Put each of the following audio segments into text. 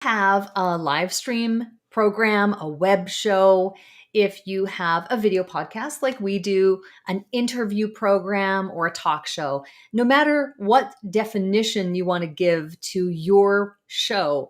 Have a live stream program, a web show, if you have a video podcast like we do, an interview program, or a talk show, no matter what definition you want to give to your show,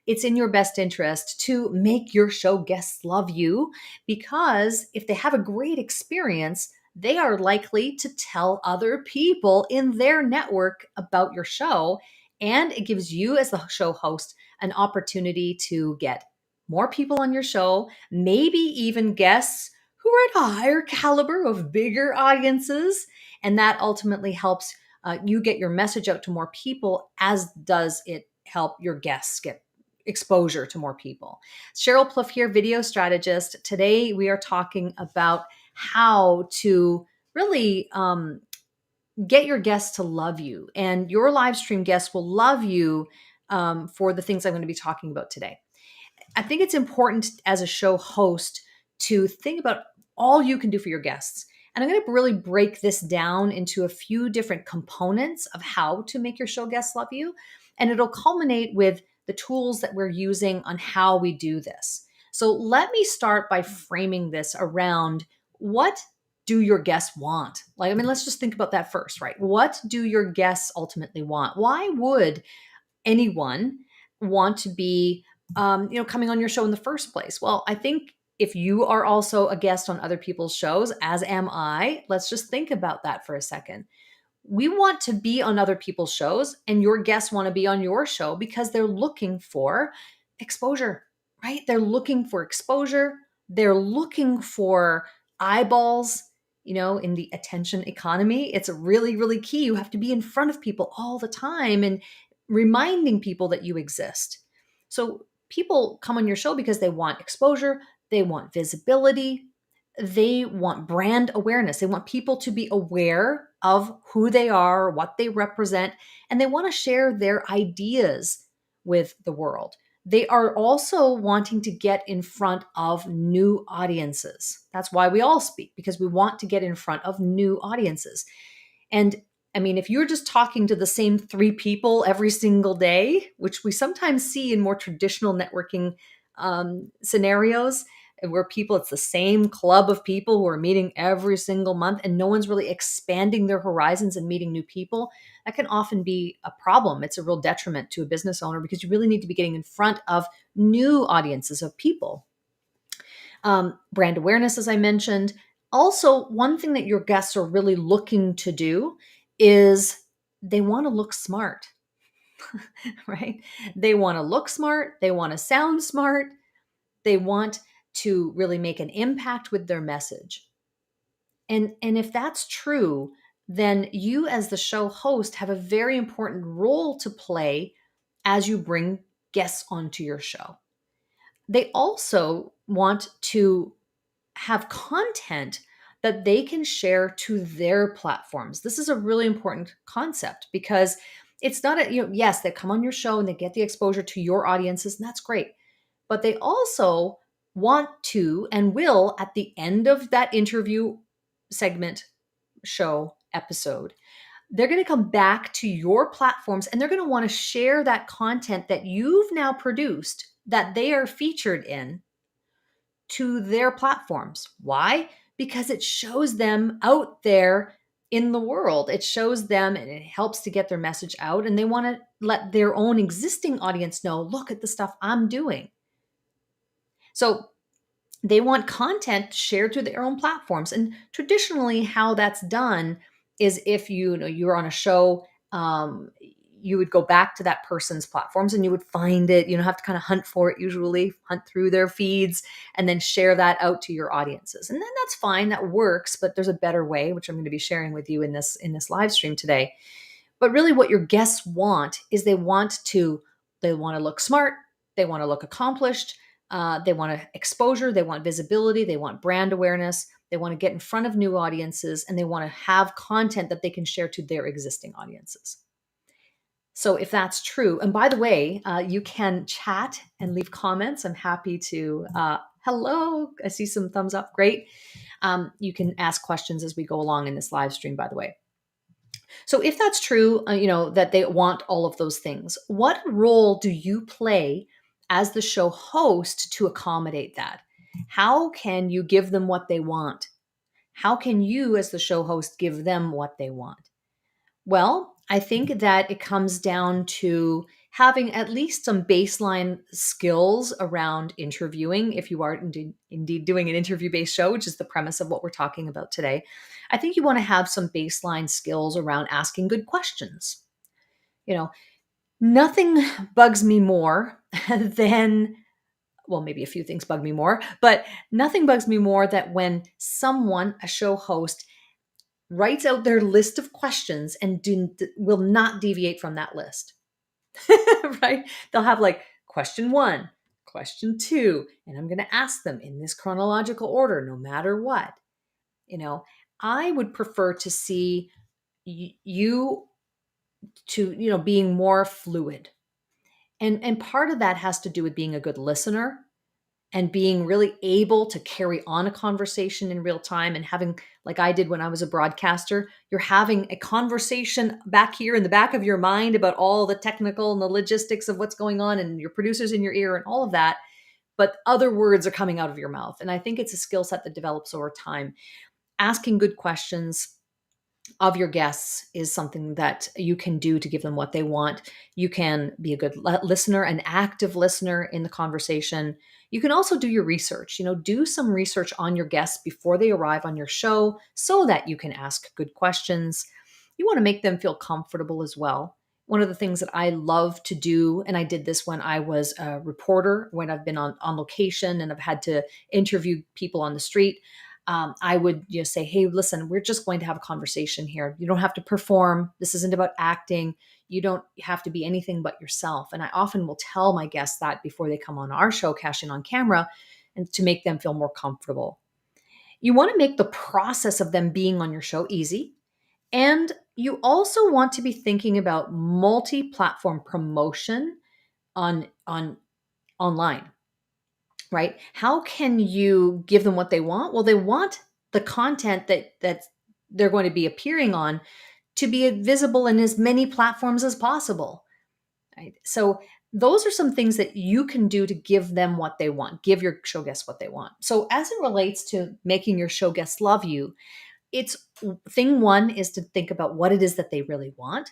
it's in your best interest to make your show guests love you, because if they have a great experience, they are likely to tell other people in their network about your show. And it gives you, as the show host, an opportunity to get more people on your show, maybe even guests who are at a higher caliber of bigger audiences. And that ultimately helps you get your message out to more people, as does it help your guests get exposure to more people. Cheryl Plouffe here, video strategist. Today we are talking about how to really get your guests to love you, and your live stream guests will love you for the things I'm going to be talking about today. I think it's important as a show host to think about all you can do for your guests. And I'm going to really break this down into a few different components of how to make your show guests love you. And it'll culminate with the tools that we're using on how we do this. So let me start by framing this around, what do your guests want? Let's just think about that first, right? What do your guests ultimately want? Why would anyone want to be coming on your show in the first place? Well, I think if you are also a guest on other people's shows, as am I, let's just think about that for a second. We want to be on other people's shows, and your guests want to be on your show because they're looking for exposure, right? They're looking for exposure. They're looking for eyeballs. In the attention economy, it's really, really key. You have to be in front of people all the time and reminding people that you exist. So people come on your show because they want exposure, they want visibility, they want brand awareness. They want people to be aware of who they are, what they represent, and they want to share their ideas with the world. They are also wanting to get in front of new audiences. That's why we all speak, because we want to get in front of new audiences. And if you're just talking to the same three people every single day, which we sometimes see in more traditional networking scenarios, where it's the same club of people who are meeting every single month and no one's really expanding their horizons and meeting new people, that can often be a problem. It's a real detriment to a business owner, because you really need to be getting in front of new audiences of people. Brand awareness, as I mentioned. Also, one thing that your guests are really looking to do is they want to look smart, right? They want to look smart. They want to sound smart. They want to really make an impact with their message. And if that's true, then you as the show host have a very important role to play as you bring guests onto your show. They also want to have content that they can share to their platforms. This is a really important concept, because it's not yes, they come on your show and they get the exposure to your audiences, and that's great. But they also want to and will, at the end of that interview segment, show, episode, they're going to come back to your platforms and they're going to want to share that content that you've now produced, that they are featured in, to their platforms. Why? Because it shows them out there in the world. It shows them and it helps to get their message out. And they want to let their own existing audience know, look at the stuff I'm doing. So they want content shared to their own platforms. And traditionally, how that's done is, if you're on a show, you would go back to that person's platforms and you would find it. You don't have to kind of hunt for it, usually hunt through their feeds and then share that out to your audiences. And then that's fine, that works, but there's a better way, which I'm going to be sharing with you in this live stream today. But really what your guests want is they want to look smart, they want to look accomplished, they want exposure, they want visibility, they want brand awareness, they want to get in front of new audiences, and they want to have content that they can share to their existing audiences. So if that's true, and by the way, you can chat and leave comments. I'm happy to, hello, I see some thumbs up, great. You can ask questions as we go along in this live stream, by the way. So if that's true, that they want all of those things, what role do you play as the show host to accommodate that? How can you give them what they want? How can you, as the show host, give them what they want? Well, I think that it comes down to having at least some baseline skills around interviewing. If you are indeed doing an interview based show, which is the premise of what we're talking about today, I think you want to have some baseline skills around asking good questions. You know, nothing bugs me more than, well, maybe a few things bug me more, but nothing bugs me more that when someone, a show host, writes out their list of questions and will not deviate from that list. Right? They'll have like question 1, question 2, and I'm going to ask them in this chronological order no matter what. You know, I would prefer to see you to, being more fluid. And part of that has to do with being a good listener and being really able to carry on a conversation in real time, and having, like I did when I was a broadcaster, you're having a conversation back here in the back of your mind about all the technical and the logistics of what's going on, and your producers in your ear and all of that, but other words are coming out of your mouth. And I think it's a skill set that develops over time. Asking good questions of your guests is something that you can do to give them what they want. You can be a good listener, an active listener in the conversation. You can also do your research. Do some research on your guests before they arrive on your show so that you can ask good questions. You want to make them feel comfortable as well. One of the things that I love to do, and I did this when I was a reporter, when I've been on location and I've had to interview people on the street, I would just say, hey, listen, we're just going to have a conversation here. You don't have to perform. This isn't about acting. You don't have to be anything but yourself. And I often will tell my guests that before they come on our show, Cash In on Camera, and to make them feel more comfortable. You want to make the process of them being on your show easy. And you also want to be thinking about multi-platform promotion on online. Right? How can you give them what they want? Well, they want the content that they're going to be appearing on to be visible in as many platforms as possible. Right? So those are some things that you can do to give them what they want, give your show guests what they want. So as it relates to making your show guests love you, it's thing 1 is to think about what it is that they really want.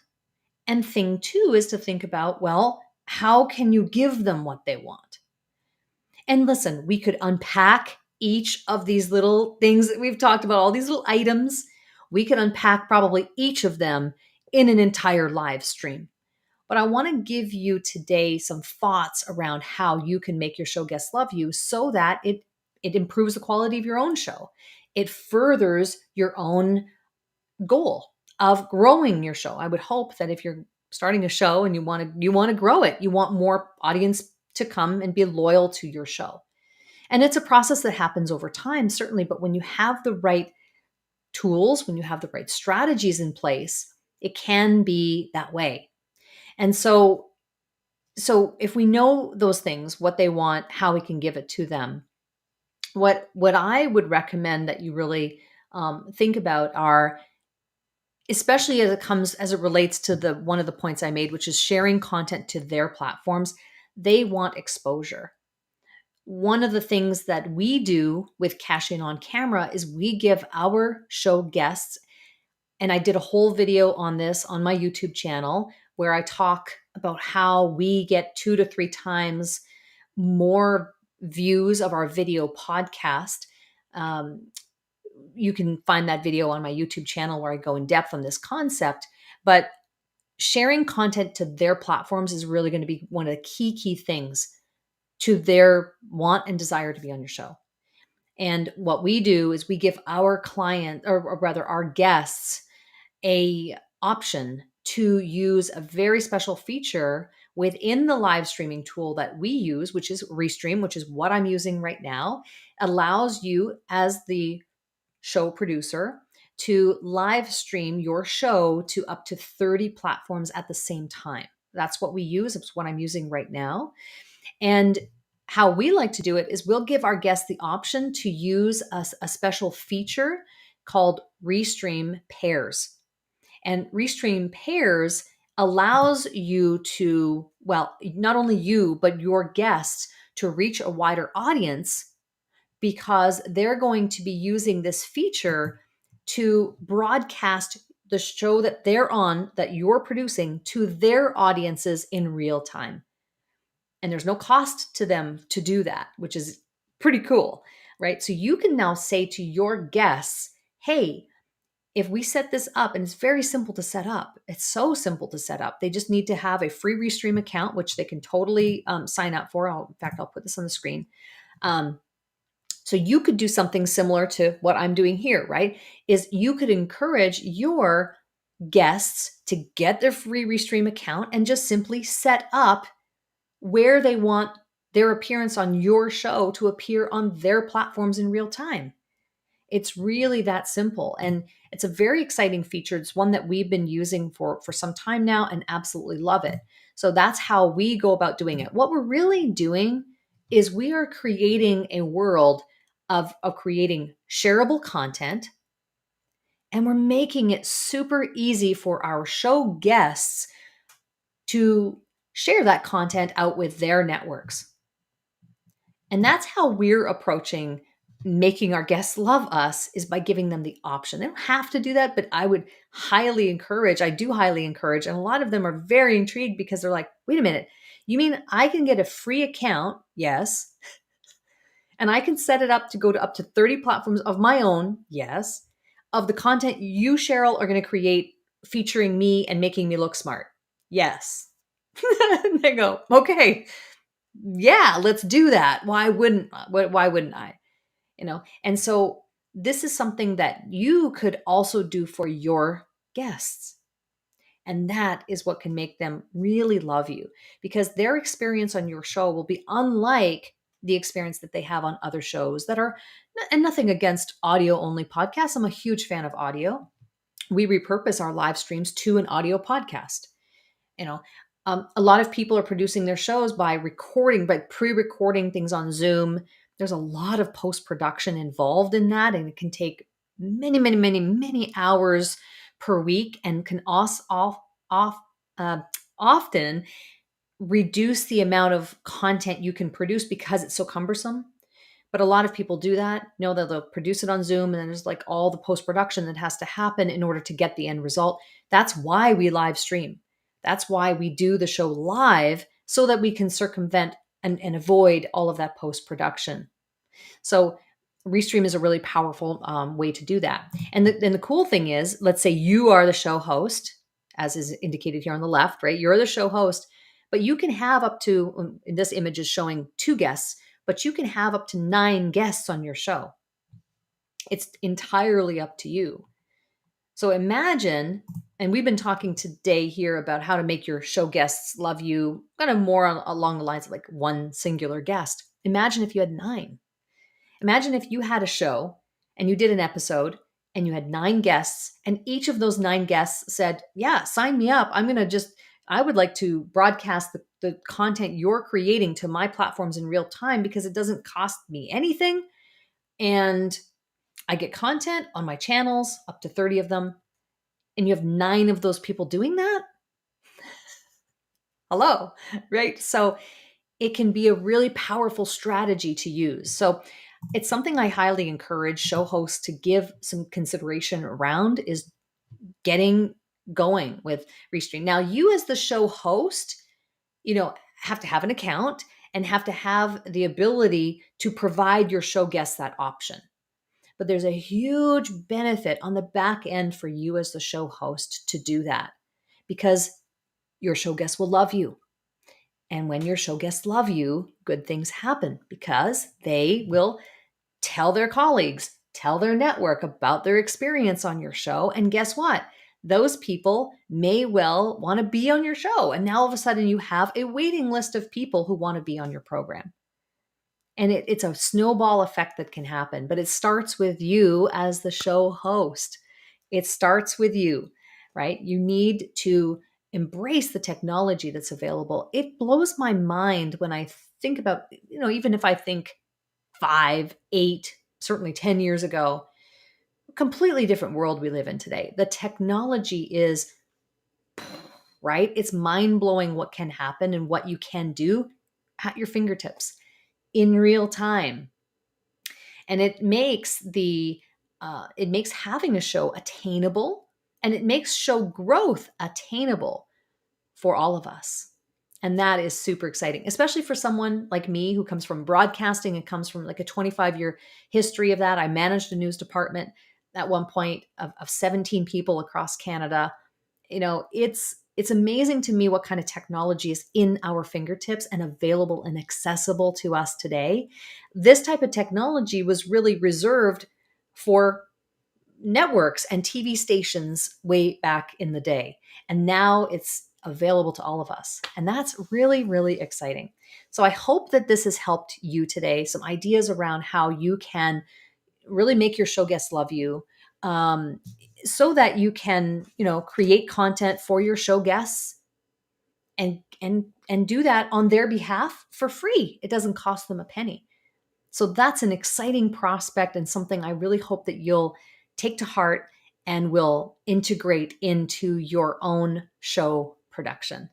And thing 2 is to think about, well, how can you give them what they want? And listen, we could unpack each of these little things that we've talked about, all these little items. We could unpack probably each of them in an entire live stream. But I want to give you today some thoughts around how you can make your show guests love you so that it improves the quality of your own show. It furthers your own goal of growing your show. I would hope that if you're starting a show and you want to grow it, you want more audience to come and be loyal to your show. And it's a process that happens over time, certainly, but when you have the right tools, when you have the right strategies in place, it can be that way. And so if we know those things, what they want, how we can give it to them, what I would recommend that you really think about are, especially as it relates to the one of the points I made, which is sharing content to their platforms, they want exposure. One of the things that we do with Cash In on Camera is we give our show guests, and I did a whole video on this on my YouTube channel where I talk about how we get 2 to 3 times more views of our video podcast. You can find that video on my YouTube channel where I go in depth on this concept. But sharing content to their platforms is really going to be one of the key things to their want and desire to be on your show. And what we do is we give our client, or rather our guests, a option to use a very special feature within the live streaming tool that we use, which is Restream, which is what I'm using right now. Allows you as the show producer to live stream your show to up to 30 platforms at the same time. That's what we use. It's what I'm using right now. And how we like to do it is we'll give our guests the option to use a special feature called Restream Pairs. And Restream Pairs allows you to, well, not only you, but your guests to reach a wider audience because they're going to be using this feature to broadcast the show that they're on, that you're producing, to their audiences in real time. And there's no cost to them to do that, which is pretty cool, right? So you can now say to your guests, hey, if we set this up, and it's very simple to set up, it's so simple to set up. They just need to have a free Restream account, which they can totally sign up for. In fact, I'll put this on the screen. So you could do something similar to what I'm doing here, right? Is you could encourage your guests to get their free Restream account and just simply set up where they want their appearance on your show to appear on their platforms in real time. It's really that simple. And it's a very exciting feature. It's one that we've been using for some time now and absolutely love it. So that's how we go about doing it. What we're really doing is we are creating a world of creating shareable content, and we're making it super easy for our show guests to share that content out with their networks. And that's how we're approaching making our guests love us, is by giving them the option. They don't have to do that, but I would highly encourage, I do highly encourage, and a lot of them are very intrigued because they're like, wait a minute, you mean I can get a free account? Yes. And I can set it up to go to up to 30 platforms of my own? Yes. Of the content you, Cheryl, are going to create featuring me and making me look smart? Yes. They go, okay, yeah, let's do that. Why wouldn't I? And so this is something that you could also do for your guests. And that is what can make them really love you, because their experience on your show will be unlike the experience that they have on other shows that are, and nothing against audio only podcasts. I'm a huge fan of audio. We repurpose our live streams to an audio podcast. you know a lot of people are producing their shows by pre-recording things on Zoom. There's a lot of post-production involved in that, and it can take many, many, many, many hours per week, and can uh, often reduce the amount of content you can produce because it's so cumbersome. But a lot of people do that, know that they'll produce it on Zoom, and then there's like all the post production that has to happen in order to get the end result. That's why we live stream. That's why we do the show live, so that we can circumvent and avoid all of that post production. So Restream is a really powerful way to do that. And the cool thing is, let's say you are the show host, as is indicated here on the left, right? You're the show host, but you can have up to, in this image is showing 2 guests, but you can have up to 9 guests on your show. It's entirely up to you. So imagine, and we've been talking today here about how to make your show guests love you, kind of more along the lines of like one singular guest. Imagine if you had 9. Imagine if you had a show and you did an episode and you had 9 guests, and each of those 9 guests said, yeah, sign me up. I would like to broadcast the content you're creating to my platforms in real time because it doesn't cost me anything. And I get content on my channels, up to 30 of them. And you have 9 of those people doing that? Hello, right? So it can be a really powerful strategy to use. So it's something I highly encourage show hosts to give some consideration around, is getting going with Restream. Now, you as the show host, have to have an account and have to have the ability to provide your show guests that option. But there's a huge benefit on the back end for you as the show host to do that, because your show guests will love you. And when your show guests love you, good things happen because they will tell their colleagues, tell their network about their experience on your show. And guess what? Those people may well want to be on your show. And now all of a sudden you have a waiting list of people who want to be on your program. And it's a snowball effect that can happen, but it starts with you as the show host. It starts with you, right? You need to embrace the technology that's available. It blows my mind when I think about, even if I think 5, 8, certainly 10 years ago, a completely different world we live in today. The technology is right? It's mind blowing what can happen and what you can do at your fingertips in real time. And it makes having a show attainable, and it makes show growth attainable for all of us. And that is super exciting, especially for someone like me who comes from broadcasting and comes from like a 25-year history of that. I managed a news department at one point of 17 people across Canada. It's amazing to me what kind of technology is in our fingertips and available and accessible to us today. This type of technology was really reserved for networks and TV stations way back in the day. And now it's available to all of us. And that's really, really exciting. So I hope that this has helped you today. Some ideas around how you can really make your show guests love you, so that you can, create content for your show guests and do that on their behalf for free. It doesn't cost them a penny. So that's an exciting prospect and something I really hope that you'll take to heart and will integrate into your own show production.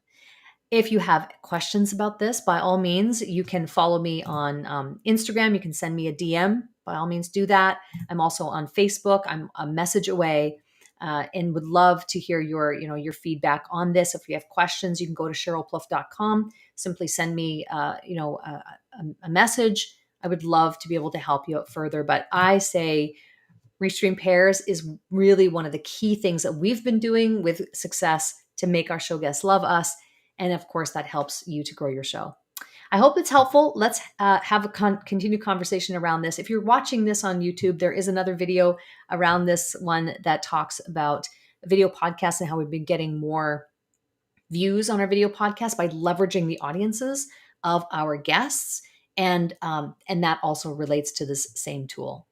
If you have questions about this, by all means, you can follow me on Instagram. You can send me a DM. By all means, do that. I'm also on Facebook. I'm a message away, and would love to hear your feedback on this. If you have questions, you can go to cherylplouffe.com. Simply send me, a message. I would love to be able to help you out further. But I say Restream Pairs is really one of the key things that we've been doing with success to make our show guests love us. And of course, that helps you to grow your show. I hope it's helpful. Let's have a continued conversation around this. If you're watching this on YouTube, there is another video around this one that talks about video podcasts and how we've been getting more views on our video podcast by leveraging the audiences of our guests. And that also relates to this same tool.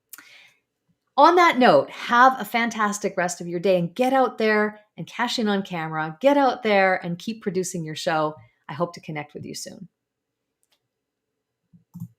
On that note, have a fantastic rest of your day and get out there and cash in on camera. Get out there and keep producing your show. I hope to connect with you soon.